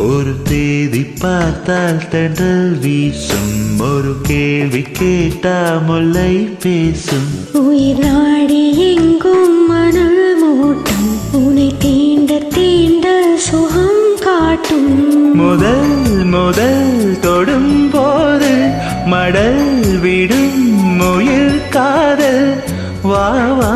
ஒரு தேதி பார்த்தால் தென்றல் வீசும், ஒரு கேள்வி கேட்டா முல்லை பேசும். உயிர் நாடி எங்கும் மணல் மூட்டும், உன்னை தீண்ட தீண்ட சுகம் காட்டும். முதல் முதல் தொடும் போது மடல் விடும் முயல் காதல். வா வா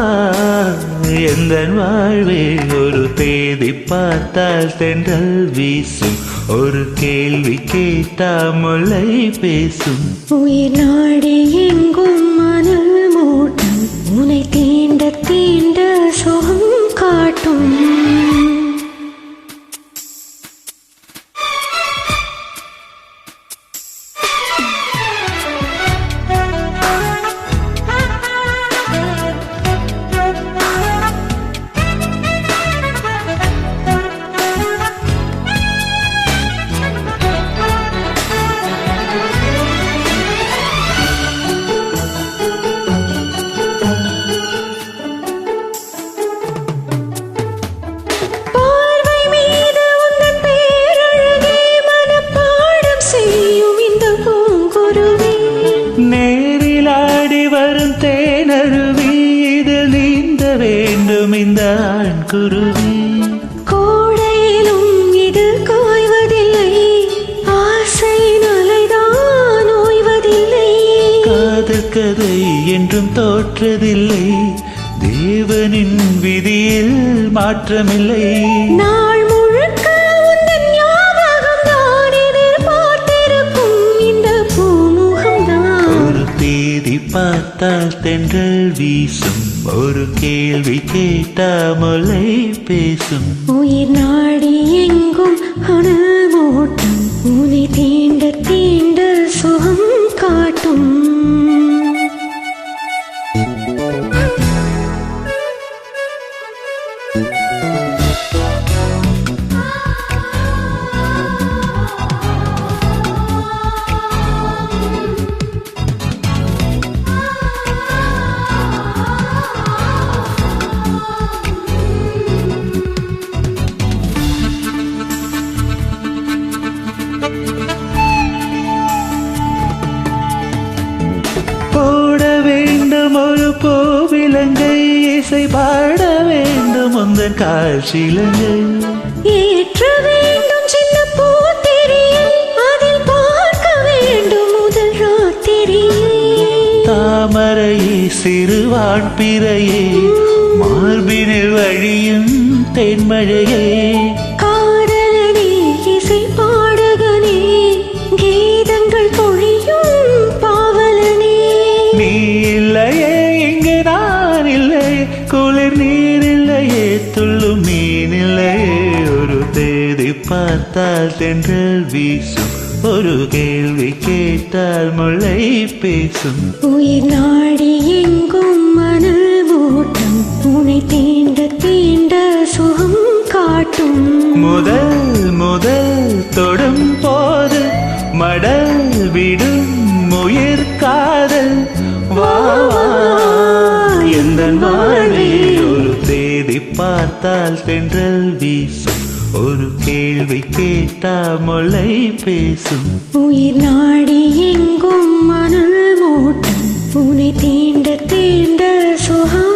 எந்த வாழ்வே, ஒரு தேதி பார்த்தால் தென்றல் வீசும், ஒரு கேள்வி கேட்டா முல்லை பேசும். உயிர் நாடி எங்கும் மணல் மூட்டும், உன்னை தீண்ட தீண்ட சுகம் காட்டும். இந்த ஆண் குருவி கோடையிலும் இது காய்வதில்லை, ஆசை நலைதான் ஓய்வதில்லை. காதல் கதை என்றும் தோற்றதில்லை, தேவனின் விதியில் மாற்றமில்லை. நாள் முழுக்க உந்தன் ஞாபகம் தான் எதிர்பார்த்திருக்கும் இந்த பூமுகம் தான். ஒரு தேதி பார்த்தால் தென்றல் வீசும், ஒரு கேள்வி கேட்டா முல்லை பேசும். உயிர் நாடி எங்கும் அனல் மூட்டும், உன்னை தீண்ட தீண்ட சுகம் காட்டும். ஒரு பூவிலங்கை இசை பாட வேண்டும் உந்தன் காட்சிலங்கை. ஏற்ற வேண்டும் சின்ன பூத்திரியை, அதில் பார்க்க வேண்டும் முதல் ராத்திரியை. தாமரையே சிறுவான் பிறையே, மார்பினில் வழியும் தென்மழையே. காதலனே இசை பாடகனே, கீதங்கள் பொழியும் பாவலனே. நீ இல்லையே இங்கு நான் இல்லையே, குளிர் நீர் இல்லையே துள்ளும் மீன் இல்லையே. ஒரு தேதி பார்த்தால் தென்றல் வீசும், ஒரு கேள்வி கேட்டால் முல்லை பேசும். உயிர் நாடி எங்கும் மணல் மூட்டும், உன்னை தீண்ட தீண்ட சுகம் காட்டும். முதல் முதல் தொடும் போது மடல் விடும் முயற் காதல். வா எந்த வாழ்வே, ஒரு தேதி பார்த்தால் தென்றல் வீசும், ஒரு கேள்வி கேட்டா முல்லை பேசும். உயிர் நாடி எங்கும் மணல் மூட்டும், உன்னை தீண்ட தீண்ட சுகம்